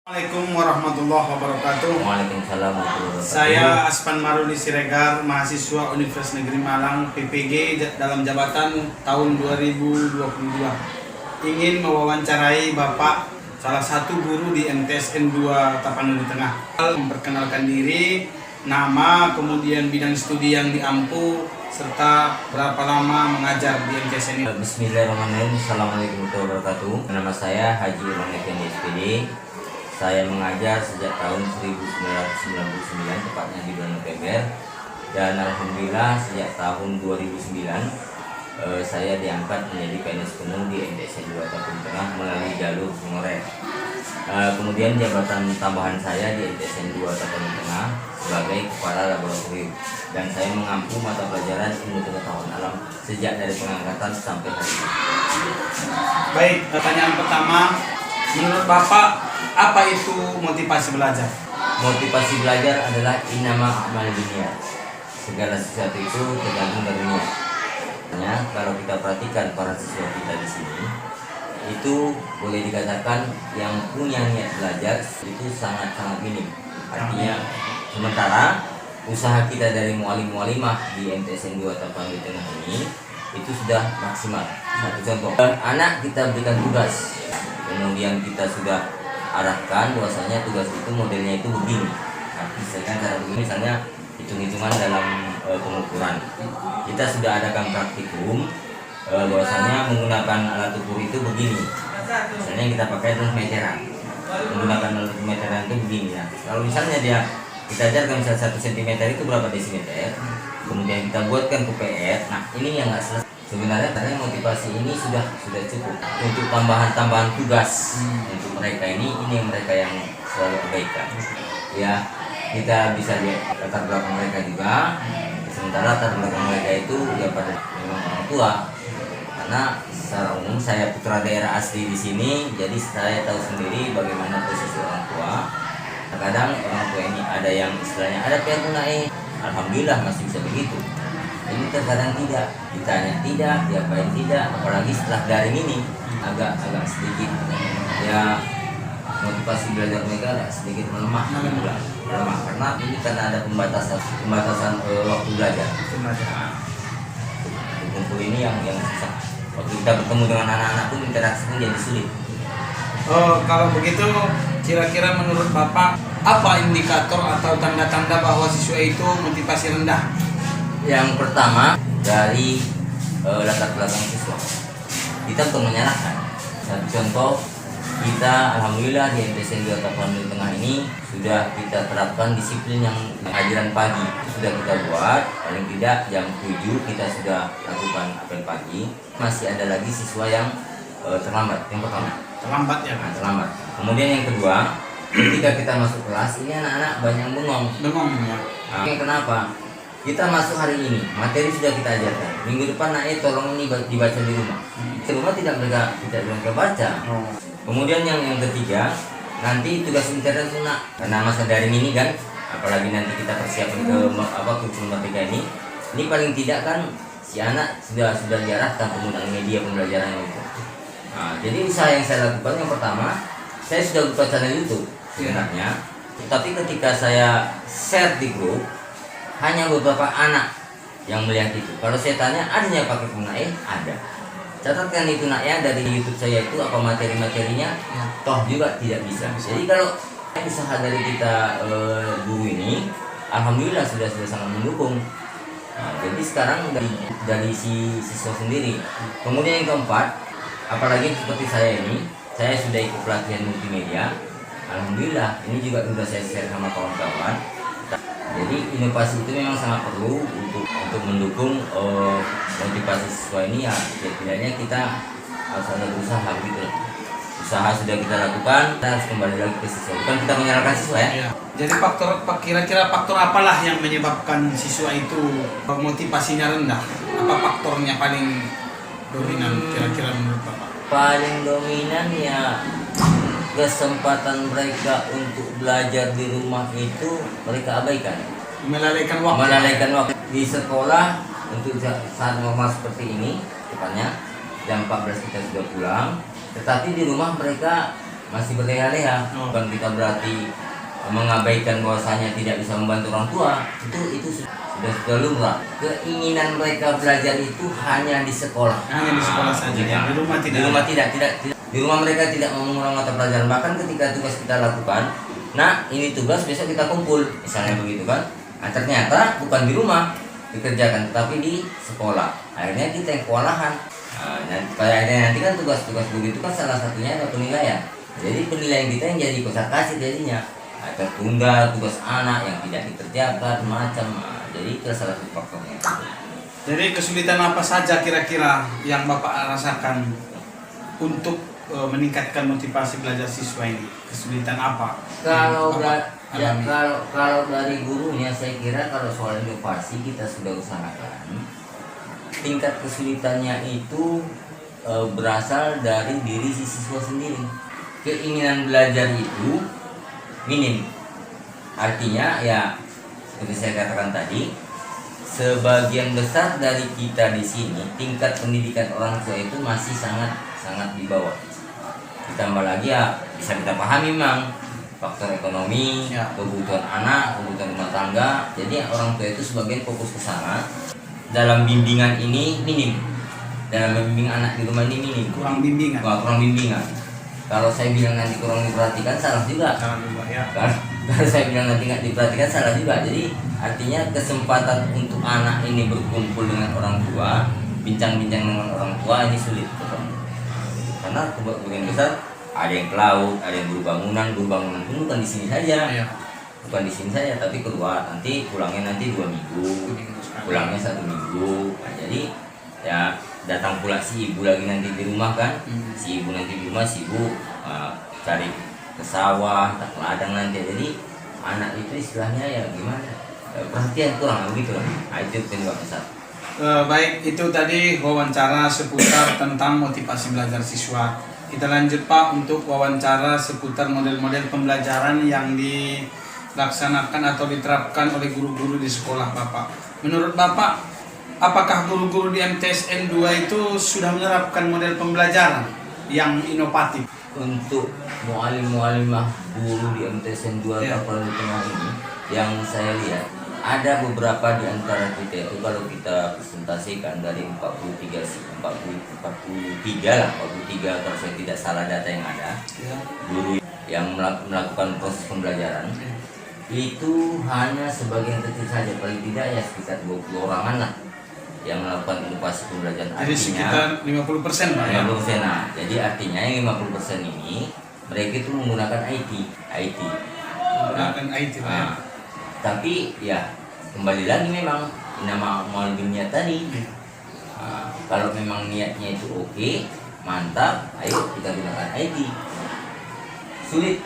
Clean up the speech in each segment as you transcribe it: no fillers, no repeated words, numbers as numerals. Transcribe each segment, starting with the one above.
Assalamualaikum warahmatullahi wabarakatuh. Waalaikumsalam warahmatullahi wabarakatuh. Saya Aspan Maruli Siregar, mahasiswa Universitas Negeri Malang PPG dalam jabatan tahun 2022. Ingin mewawancarai Bapak salah satu guru di MTSN 2 Tapanuli Tengah. Memperkenalkan diri, nama, kemudian bidang studi yang diampu, serta berapa lama mengajar di MTSN ini. Bismillahirrahmanirrahim. Assalamualaikum warahmatullahi wabarakatuh. Nama saya Haji Irwan Effendi SPD. Saya mengajar sejak tahun 1999, tepatnya di bulan November. Dan alhamdulillah sejak tahun 2009 saya diangkat menjadi PNS penuh di MTSN 2 Tapanuli Tengah melalui jalur honorer. Kemudian jabatan tambahan saya di MTSN 2 Tapanuli Tengah sebagai kepala laboratorium, dan saya mengampu mata pelajaran ilmu pengetahuan alam sejak dari pengangkatan sampai hari ini. Baik, pertanyaan pertama, menurut Bapak apa itu motivasi belajar? Motivasi belajar adalah inama amal dunia. Segala sesuatu itu tergantung dari niat. Ya, kalau kita perhatikan para siswa kita di sini, itu boleh dikatakan yang punya niat belajar itu sangat-sangat minim. Artinya, sementara usaha kita dari mualim-mualimah di MTSN 2 Tapanuli Tengah ini itu sudah maksimal. Satu contoh, anak kita berikan tugas, kemudian kita sudah arahkan bahwasanya tugas itu modelnya itu begini. Nah, misalkan cara begini, misalnya hitung-hitungan dalam pengukuran. Kita sudah adakan praktikum bahwasanya menggunakan alat ukur itu begini. Misalnya kita pakai adalah meteran. Menggunakan alat meteran itu begini ya. Kalau misalnya kita ajarkan misalnya 1 cm itu berapa desimeter, kemudian kita buatkan ke PR. Nah, ini yang nggak selesai. Sebenarnya karena motivasi ini sudah cukup untuk tambahan tugas untuk mereka ini yang mereka yang selalu abaikan. Ya, kita bisa lihat latar belakang mereka juga. Sementara latar belakang mereka itu ya pada memang orang tua. Karena secara umum saya putra daerah asli di sini, jadi saya tahu sendiri bagaimana posisi orang tua. Kadang orang tua ini ada yang istilahnya ada pihak tunai, alhamdulillah masih bisa begitu. Ini terkadang tidak, ditanya tidak, diapain tidak, apalagi setelah daring ini agak sedikit ya motivasi belajar mereka agak sedikit melemah karena ini karena ada pembatasan waktu belajar. Kumpul ini yang susah. Waktu kita bertemu dengan anak-anak pun interaksi pun jadi sulit. Oh, kalau begitu kira-kira menurut Bapak apa indikator atau tanda-tanda bahwa siswa itu motivasi rendah? Yang pertama dari latar belakang siswa, kita untuk menyalahkan. Satu contoh, kita alhamdulillah di MTSN 2 Tapanuli Tengah ini sudah kita terapkan disiplin yang pengajaran pagi itu sudah kita buat, paling tidak jam 7 kita sudah lakukan apel pagi. Masih ada lagi siswa yang terlambat. Yang pertama Terlambat ya, Pak? terlambat. Kemudian yang kedua, ketika kita masuk kelas ini anak-anak banyak bengong Ya. Nah, kenapa? Kita masuk hari ini, materi sudah kita ajarkan. Minggu depan naik tolong ini dibaca di rumah. Di rumah tidak mereka baca. Kemudian yang ketiga, nanti tugas intern sunnah. Karena masa daring ini kan, apalagi nanti kita persiapan ke kurikulum merdeka ini paling tidak kan si anak sudah diarahkan penggunaan media pembelajaran itu. Nah, jadi usaha yang saya lakukan yang pertama, saya sudah buka channel YouTube sebenarnya. Tapi ketika saya share di grup, hanya beberapa anak yang melihat itu. Kalau saya tanya, adanya pakai tunai? Ada. Catatkan itu nak ya dari YouTube saya itu apa materi-materinya? Toh juga tidak bisa. Jadi kalau usaha dari kita guru ini, alhamdulillah sudah sangat mendukung. Nah, jadi sekarang dari si siswa sendiri. Kemudian yang keempat, apalagi seperti saya ini, saya sudah ikut pelatihan multimedia. Alhamdulillah, ini juga sudah saya share sama kawan-kawan. Jadi inovasi itu memang sangat perlu untuk mendukung motivasi siswa ini ya. Setidaknya kita harus ada berusaha gitu. Usaha sudah kita lakukan, kita harus kembali lagi ke siswa. Bukan kita menyalahkan siswa ya. Jadi kira-kira faktor apalah yang menyebabkan siswa itu motivasinya rendah? Apa faktornya paling dominan kira-kira menurut Bapak? Paling dominan ya kesempatan mereka untuk belajar di rumah itu mereka abaikan. Melalaikan waktu di sekolah untuk saat normal seperti ini, tepatnya jam 14 kita sudah pulang, tetapi di rumah mereka masih berleha-leha. Oh. Bukan kita berarti mengabaikan bahwasanya tidak bisa membantu orang tua. Itu sudah lumrah. Keinginan mereka belajar itu hanya di sekolah. Hanya di sekolah saja, begitu. ya. Di rumah tidak. Di rumah tidak. Di rumah mereka tidak mau mengulang mata pelajaran. Bahkan ketika tugas kita lakukan, nah ini tugas besok kita kumpul, misalnya begitu kan. Nah, ternyata bukan di rumah dikerjakan, tetapi di sekolah. Akhirnya kita yang kewalahan. Nah, nanti kan tugas-tugas begitu kan salah satunya adalah penilaian. Jadi penilaian kita yang jadi kosak kasih jadinya. Nah, tertunda tugas anak yang tidak dikerjakan macam. Jadi itu salah satu faktornya. Jadi kesulitan apa saja kira-kira yang Bapak rasakan untuk meningkatkan motivasi belajar siswa ini? Kesulitan apa? Kalau Bapak alami? kalau dari gurunya saya kira kalau soal inovasi kita sudah usahakan. Tingkat kesulitannya itu berasal dari diri si siswa sendiri. Keinginan belajar itu minim. Artinya ya seperti saya katakan tadi, sebagian besar dari kita di sini tingkat pendidikan orang tua itu masih sangat di bawah. Ditambah lagi ya bisa kita pahami memang faktor ekonomi, Ya. kebutuhan anak, kebutuhan rumah tangga. Jadi orang tua itu sebagian fokus ke sana. Dalam bimbingan ini minim. Dalam membimbing anak di rumah ini minim. Kurang bimbingan. Kurang bimbingan. Kalau saya bilang nanti kurang diperhatikan salah juga. Salah juga ya. Kalau saya bilang nanti nggak diperhatikan salah juga. Jadi artinya kesempatan untuk anak ini berkumpul dengan orang tua, bincang-bincang dengan orang tua ini sulit. Karena kebagian besar ada yang ke laut, ada yang guru bangunan pun bukan di sini saja. Iya. Bukan di sini saja, tapi keluar nanti pulangnya nanti 2 minggu, pulangnya 1 minggu. Nah, jadi ya datang pula si ibu lagi nanti di rumah kan. Si ibu nanti di rumah, si ibu cari ke sawah, tak ke ladang nanti. Jadi anak itu istilahnya ya gimana? Perhatian kurang begitu lah. Nah, itu penyebab besar. Baik, itu tadi wawancara seputar tentang motivasi belajar siswa. Kita lanjut Pak untuk wawancara seputar model-model pembelajaran yang dilaksanakan atau diterapkan oleh guru-guru di sekolah Bapak. Menurut Bapak, apakah guru-guru di MTSN 2 itu sudah menerapkan model pembelajaran yang inovatif? Untuk mualim-mualimah guru di MTSN 2 Ya. Taparan di Tengah ini yang saya lihat ada beberapa di antara kita itu kalau kita presentasikan dari 43 kalau saya tidak salah data yang ada, Ya. guru yang melakukan proses pembelajaran itu hanya sebagian kecil saja, paling tidak ya sekitar 20 orangan lah yang melakukan inovasi pembelajaran. Jadi sekitar 50% Pak ya? 50%. Nah, jadi artinya yang 50% ini mereka itu menggunakan IT. Menggunakan IT Pak ya? Nah, tapi ya kembali lagi memang nama amal dunia tadi. Nah, kalau memang niatnya itu oke, mantap, ayo kita gunakan IT. Sulit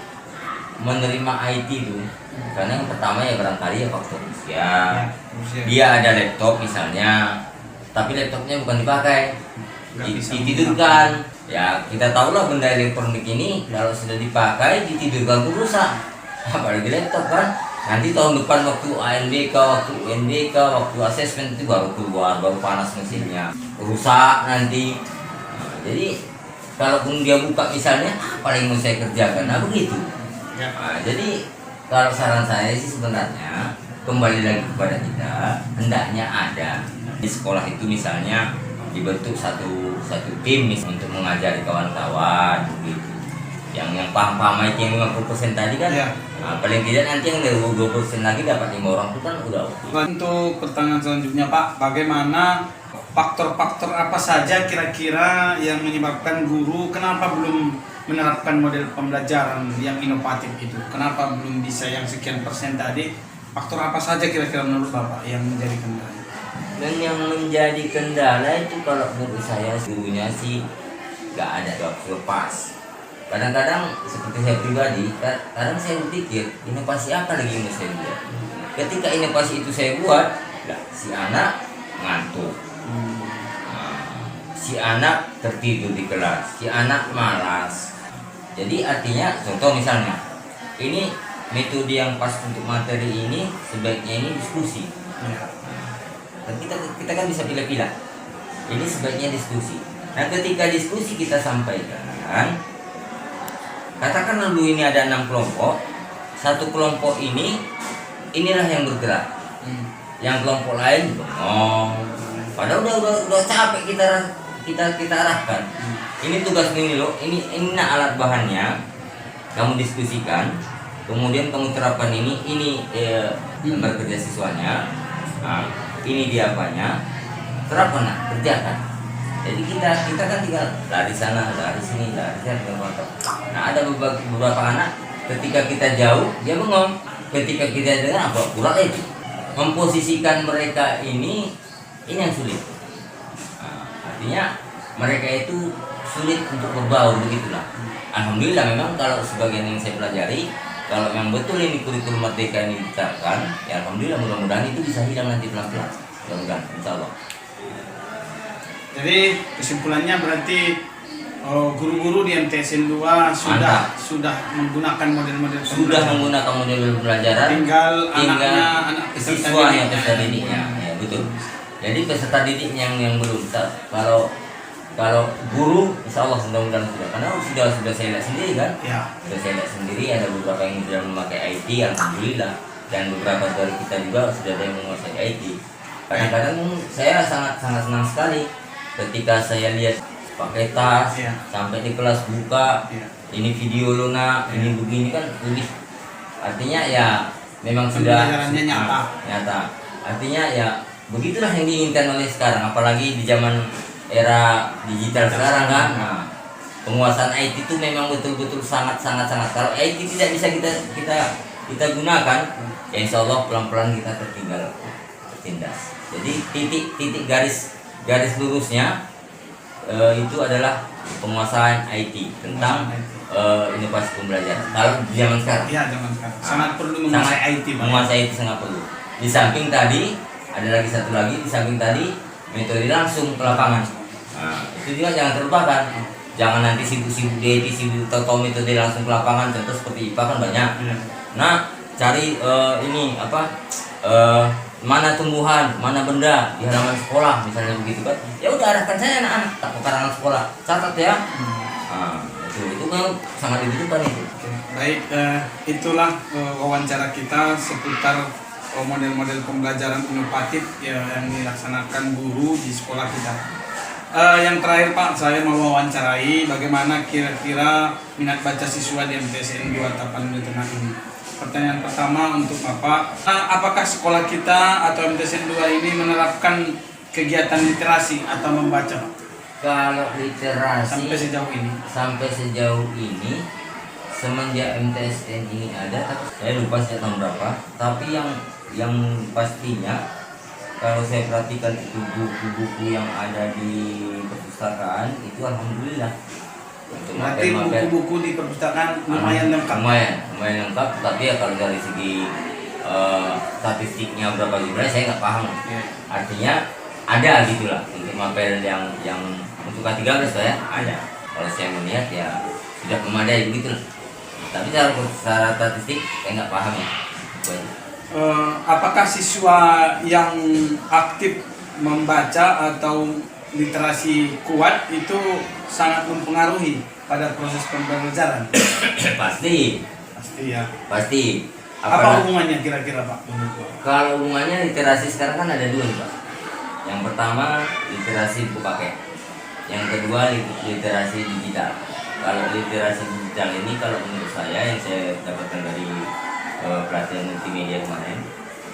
menerima IT itu karena yang pertama ya barangkali ya faktor usia. usia. Dia ada laptop misalnya, tapi laptopnya bukan dipakai, Nggak bisa ditidurkan. Ya kita tahulah benda elektronik ini kalau sudah dipakai ditidurkan itu rusak. Apalagi laptop kan. Nanti tahun depan waktu ANBK, waktu UNBK, waktu asesmen itu baru keluar, baru panas mesinnya, rusak nanti. Nah, jadi kalaupun dia buka misalnya, apa yang mau saya kerjakan? Nah begitu. Ya. Nah, jadi kalau saran saya sih sebenarnya kembali lagi kepada kita, hendaknya ada di sekolah itu misalnya dibentuk satu tim untuk mengajari kawan-kawan begitu. Yang paham IT yang 50% tadi kan, Ya. nah, paling tidak nanti yang dari 20% lagi dapat 5 orang itu kan udah oke. Untuk pertanyaan selanjutnya Pak, bagaimana faktor-faktor apa saja kira-kira yang menyebabkan guru kenapa belum menerapkan model pembelajaran yang inovatif itu? Kenapa belum bisa yang sekian persen tadi? Faktor apa saja kira-kira menurut Bapak yang menjadi kendala? Dan yang menjadi kendala itu kalau menurut saya gurunya sih nggak ada waktu lepas. Kadang-kadang seperti saya pribadi, kadang saya berpikir inovasi apa lagi yang mau saya buat. Ketika inovasi itu saya buat, lah si anak ngantuk, si anak tertidur di kelas, si anak malas. Jadi artinya contoh misalnya, ini metode yang pas untuk materi ini sebaiknya ini diskusi. Dan kita kan bisa pilih-pilih. Ini sebaiknya diskusi. Nah ketika diskusi kita sampaikan, Katakan dulu ini ada 6 kelompok. Satu kelompok inilah yang bergerak. Yang kelompok lain bengong. Padahal udah capek kita arahkan. Ini tugas ini loh. Ini alat bahannya. Kamu diskusikan. Kemudian kamu terapkan ini gambar kerja siswanya. Nah, ini dia apanya. Terapkan, kerjakan. Jadi kita kan tinggal lari sana, lari sini, lari sana, kontrol. Nah, ada beberapa anak ketika kita jauh dia bengong. Ketika kita dengar apa pula itu. Memposisikan mereka ini yang sulit. Nah, artinya mereka itu sulit untuk berbaur begitulah. Alhamdulillah memang kalau sebagian yang saya pelajari, kalau yang betul ini kurikulum merdeka ini diterapkan, ya alhamdulillah mudah-mudahan itu bisa hilang nanti pelan-pelan. Mudah-mudahan, insya Allah. Jadi kesimpulannya berarti guru-guru di MTSN 2 sudah menggunakan model-model pembelajaran. Tinggal anak siswa yang peserta didiknya, ya betul. Jadi peserta didik yang belum. Kalau guru, insya Allah mudah-mudahan sudah. Karena sudah saya lihat sendiri kan. Ya. Sudah saya lihat sendiri ada beberapa yang sudah memakai IT, alhamdulillah. Dan beberapa dari kita juga sudah ada yang menguasai IT. Kadang-kadang saya sangat senang sekali ketika saya lihat pakai tas sampai di kelas buka, ini video lo nak, ini begini kan lebih. Artinya ya memang sudah nyata. Artinya ya begitulah yang diinginkan oleh sekarang, apalagi di zaman era digital sekarang kan. Nah, penguasaan IT itu memang betul-betul sangat. Kalau IT tidak bisa kita gunakan, ya insya Allah pelan-pelan kita tertindas. Jadi titik garis lurusnya itu adalah penguasaan IT tentang inovasi pembelajaran. Kalau di zaman sekarang, ya zaman sekarang sangat perlu menguasai IT. Menguasai IT sangat perlu. Di samping tadi ada lagi satu lagi, di samping tadi metode langsung ke lapangan. Nah, itu juga jangan terlupakan. Jangan nanti sibuk-sibuk DT, sibuk tahu metode langsung ke lapangan. Contoh seperti IPA kan banyak. Nah, cari mana tumbuhan, mana benda di halaman sekolah misalnya begitu kan. Ya udah arahkan saya anak-anak tak ke karangan sekolah. Catat ya. Nah, itu kan sangat dibutuhkan itu. Baik, itulah wawancara kita seputar model-model pembelajaran inovatif yang dilaksanakan guru di sekolah kita. Yang terakhir Pak, saya mau wawancarai bagaimana kira-kira minat baca siswa di MTSN 2 Tapanuli Tengah ini. Pertanyaan pertama untuk Bapak, apakah sekolah kita atau MTSN 2 ini menerapkan kegiatan literasi atau membaca? Kalau literasi sampai sejauh ini semenjak MTSN ini ada, saya lupa sejak tahun berapa, tapi yang pastinya kalau saya perhatikan itu buku-buku yang ada di perpustakaan itu alhamdulillah. Berarti buku-buku di perpustakaan lumayan lengkap. Lumayan lengkap, tapi ya kalau dari segi statistiknya berapa jumlahnya saya nggak paham. Artinya ada gitulah untuk mapel yang untuk K13 ya ada. Kalau saya melihat ya sudah memadai begitu. Tapi secara statistik saya nggak paham ya. Apakah siswa yang aktif membaca atau literasi kuat itu sangat mempengaruhi pada proses pembelajaran? Pasti ya. Pasti. Apa hubungannya kira-kira Pak? Kalau hubungannya literasi sekarang kan ada dua nih Pak. Yang pertama literasi buku pakai. Yang kedua literasi digital. Kalau literasi digital ini kalau menurut saya yang saya dapatkan dari pelatihan multimedia kemarin,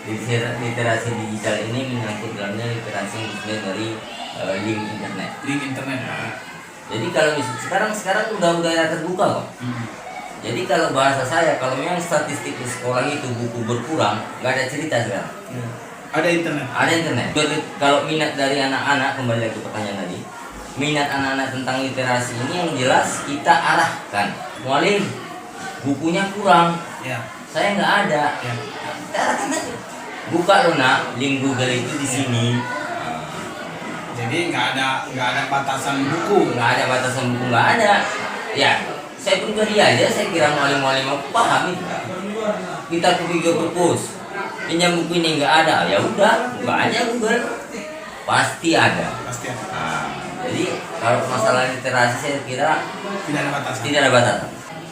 literasi digital ini menyangkut dalamnya literasi yang dari link internet. Jadi kalau sekarang udah era terbuka kok. Jadi kalau bahasa saya, kalau memang statistik di sekolah itu buku berkurang, nggak ada cerita sekarang. Ada internet. Kalau minat dari anak-anak, kembali lagi ke pertanyaan tadi, minat anak-anak tentang literasi ini yang jelas kita arahkan. Mualim, bukunya kurang. Saya nggak ada. Kita arahkan aja. Buka lo nak, link Google itu di sini. Jadi nggak ada batasan buku. Nggak ada. Ya, saya pribadi aja, saya kira mualim-mualim aku paham itu. Kita ke video perpus, pinjam buku ini nggak ada, ya udah, buka aja Google, pasti ada. Nah, jadi kalau masalah literasi saya kira tidak ada batasan.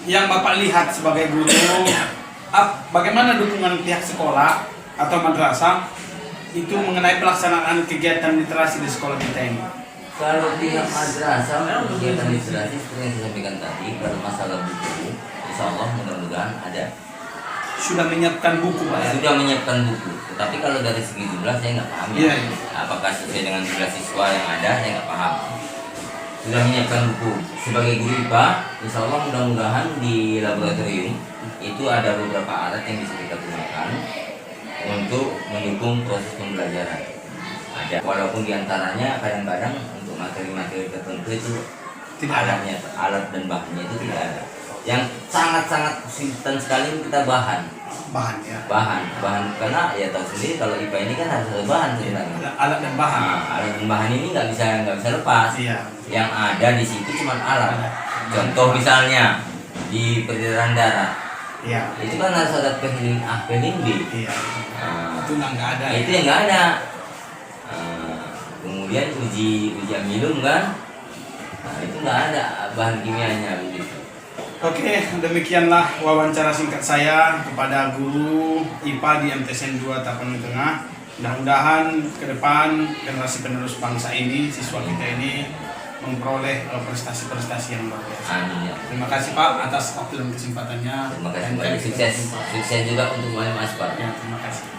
yang Bapak lihat sebagai guru, bagaimana dukungan pihak sekolah atau madrasah itu mengenai pelaksanaan kegiatan literasi di sekolah kita ini? Kalau pihak madrasah memang kegiatan literasi seperti yang saya sampaikan tadi, kalau masalah buku, insya Allah mudah-mudahan ada. Sudah menyiapkan buku, Pak ya? Sudah menyiapkan buku, tetapi kalau dari segi jumlah saya nggak paham. Iya, Ya. iya. Apakah sesuai dengan jumlah siswa yang ada, saya nggak paham. Sudah menyiapkan buku. Sebagai guru IPA, insya Allah mudah-mudahan di laboratorium itu ada beberapa alat yang bisa kita gunakan untuk mendukung proses pembelajaran. Ada, walaupun diantaranya kadang-kadang untuk materi-materi tertentu itu Tidak ada. alat dan bahannya itu tidak ada. Yang sangat-sangat kesulitan sekali kita bahan Ya. bahan karena ya tahu sendiri kalau IPA ini kan harus ada bahan sebenarnya. Alat dan bahan. Nah, alat dan bahan ini nggak bisa lepas. Iya. Yang ada di situ cuma alat. Contoh misalnya di peredaran darat Iya. itu kan harus ada pelin A, pelin B. Iya. Nah, Itu nggak ada. itu yang nggak ada. Kemudian uji amilum kan, nah, itu nggak ada bahan kimianya begitu. Oke, demikianlah wawancara singkat saya kepada guru IPA di MTSN 2 Tapanuli Tengah. Mudah-mudahan ke depan generasi penerus bangsa ini, siswa kita ini memperoleh prestasi-prestasi yang luar biasa. Amin ya. Terima kasih Pak atas waktu dan kesempatannya. Terima kasih Dan banyak, kita sukses juga untuk Muhammad Asfar. Ya, terima kasih.